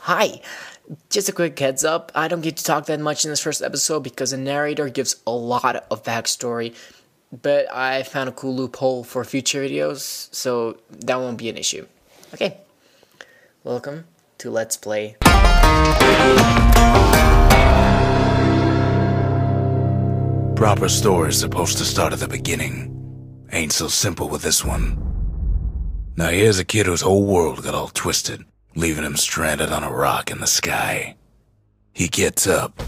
Hi! Just a quick heads up, I don't get to talk that much in this first episode because the narrator gives a lot of backstory, but I found a cool loophole for future videos, so that won't be an issue. Okay, welcome to Let's Play. Proper story's supposed to start at the beginning. Ain't so simple with this one. Now here's a kid whose whole world got all twisted, leaving him stranded on a rock in the sky. He gets up,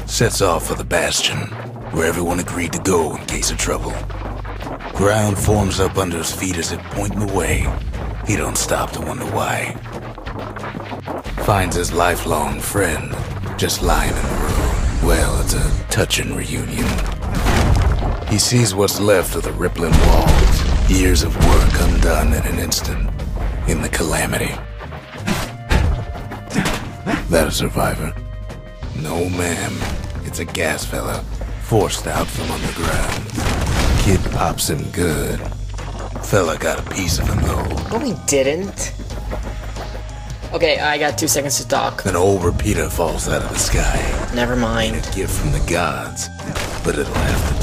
sets off for the Bastion, where everyone agreed to go in case of trouble. Ground forms up under his feet as it pointing the way. He don't stop to wonder why. Finds his lifelong friend, just lying in the road. Well, it's a touching reunion. He sees what's left of the rippling walls, years of work undone in an instant, in the calamity. That a survivor? No, ma'am. It's a gas fella, forced out from underground. Kid pops him good. Fella got a piece of him, though. No, he didn't. Okay, I got 2 seconds to talk. An old repeater falls out of the sky. Never mind. A gift from the gods, but it'll have to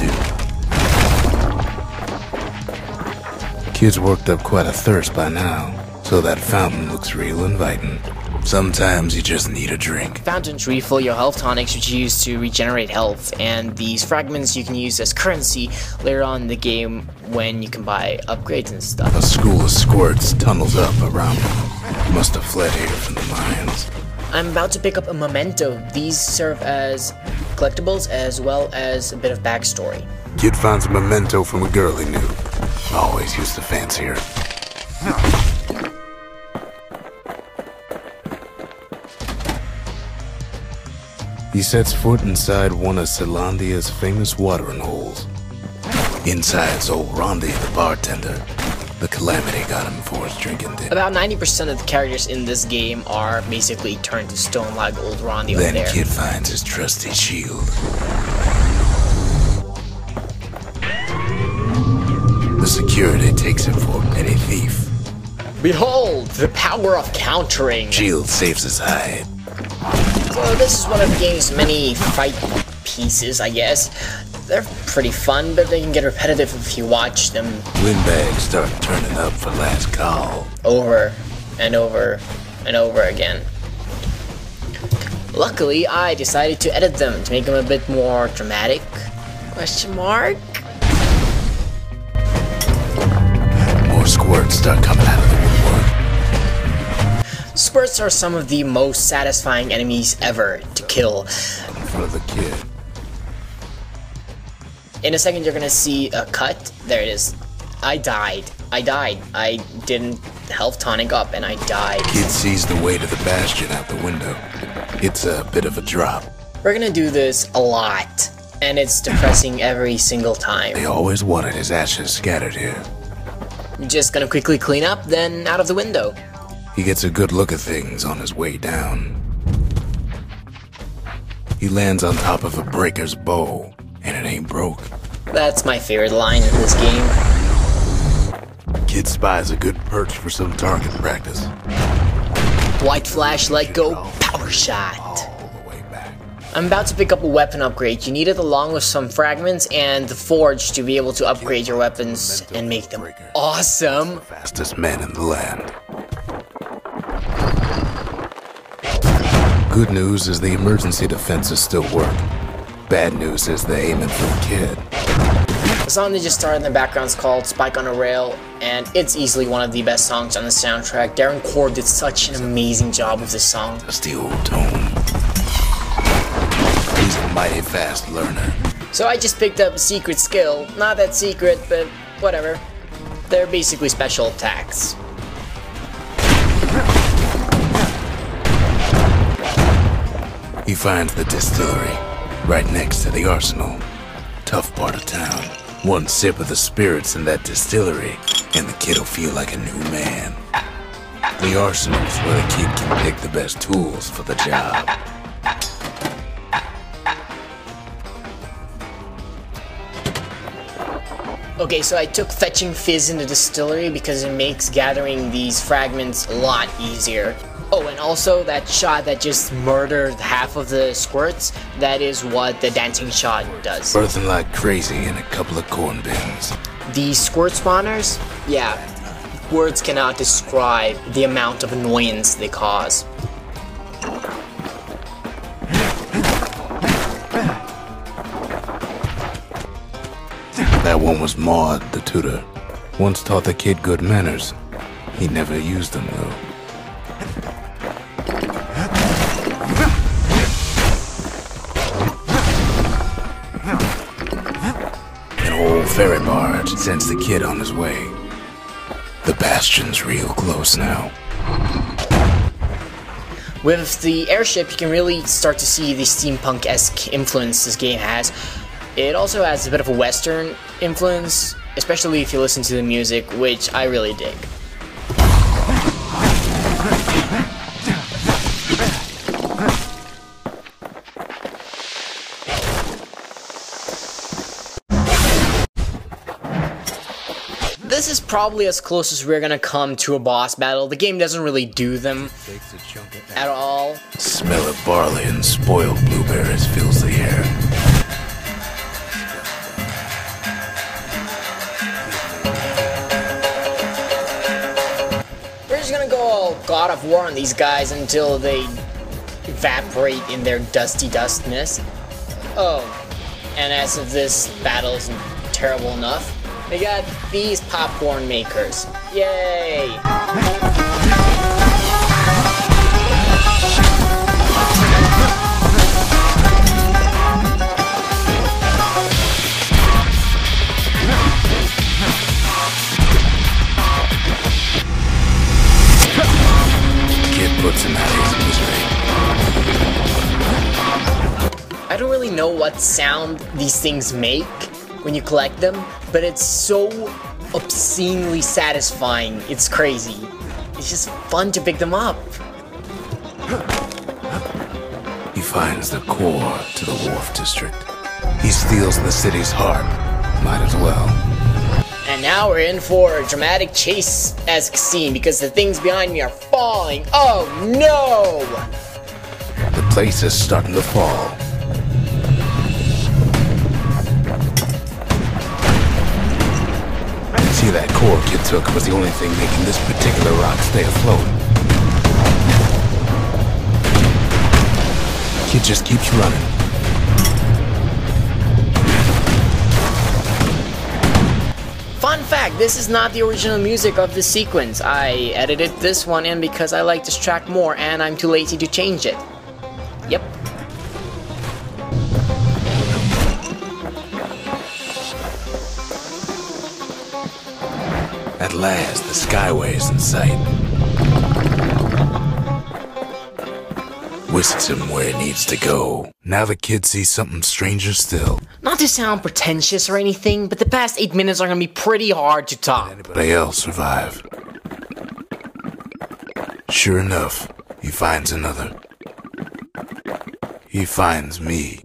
do. Kid's worked up quite a thirst by now, so that fountain looks real inviting. Sometimes you just need a drink. Fountains refill your health tonics, which you use to regenerate health, and these fragments you can use as currency later on in the game when you can buy upgrades and stuff. A school of squirts tunnels up around them. Must have fled here from the mines. I'm about to pick up a memento. These serve as collectibles as well as a bit of backstory. Kid finds a memento from a girl he knew. Always used to fancy her. He sets foot inside one of Caelondia's famous watering holes. Inside's old Rondi, the bartender. The calamity got him for his drinking dip. About 90% of the characters in this game are basically turned to stone like old Rondi over there. Then Kid finds his trusty shield. The security takes him for a petty thief. Behold, the power of countering! Shield saves his hide. So this is one of the game's many fight pieces, I guess. They're pretty fun, but they can get repetitive if you watch them. Windbags start turning up for last call. Over and over and over again. Luckily, I decided to edit them to make them a bit more dramatic. Question mark? More squirts start coming out of the woodwork. Squirts are some of the most satisfying enemies ever to kill. For the kid. In a second, you're gonna see a cut. There it is. I died. I didn't health tonic up, and I died. Kid sees the way to the Bastion out the window. It's a bit of a drop. We're gonna do this a lot, and it's depressing every single time. They always wanted his ashes scattered here. You're just gonna quickly clean up, then out of the window. He gets a good look at things on his way down. He lands on top of a breaker's bow, and it ain't broke. That's my favorite line in this game. Kid spies a good perch for some target practice. White flash, let go, power shot. All the way back. I'm about to pick up a weapon upgrade. You need it along with some fragments and the forge to be able to upgrade your weapons and make them awesome. Fastest man in the land. Good news is the emergency defenses still work. Bad news is they're aiming for the kid. The song that just started in the background is called Spike on a Rail, and it's easily one of the best songs on the soundtrack. Darren Cord did such an amazing job with this song. That's the old tone. He's a mighty fast learner. So I just picked up a secret skill. Not that secret, but whatever. They're basically special attacks. He finds the distillery, right next to the arsenal. Tough part of town. One sip of the spirits in that distillery, and the kid'll feel like a new man. The arsenal's where the kid can pick the best tools for the job. Okay, so I took fetching fizz in the distillery because it makes gathering these fragments a lot easier. Oh, and also that shot that just murdered half of the squirts, that is what the dancing shot does. Birthing like crazy in a couple of corn bins. The squirt spawners? Yeah, words cannot describe the amount of annoyance they cause. That one was Maud, the tutor. Once taught the kid good manners. He never used them, though. An old ferry barge sends the kid on his way. The Bastion's real close now. With the airship, you can really start to see the steampunk-esque influence this game has. It also has a bit of a Western influence, especially if you listen to the music, which I really dig. This is probably as close as we're gonna come to a boss battle. The game doesn't really do them at all. Smell of barley and spoiled blueberries fills the air. We're just gonna go all God of War on these guys until they evaporate in their dusty dustness. Oh, and as if this battle isn't terrible enough, we got these popcorn makers. Yay! Kid puts him out of his misery. I don't really know what sound these things make when you collect them, but it's so obscenely satisfying. It's crazy. It's just fun to pick them up. He finds the core to the Wharf District. He steals the city's heart. Might as well. And now we're in for a dramatic chase-esque scene because the things behind me are falling. Oh no! The place is starting to fall. See, that core kid took was the only thing making this particular rock stay afloat. Kid just keeps running. Fun fact, this is not the original music of the sequence. I edited this one in because I like this track more and I'm too lazy to change it. Yep. At last, the Skyway's in sight. Whisks him where he needs to go. Now the kid sees something stranger still. Not to sound pretentious or anything, but the past 8 minutes are gonna be pretty hard to top. Anybody else survive? Sure enough, he finds another. He finds me.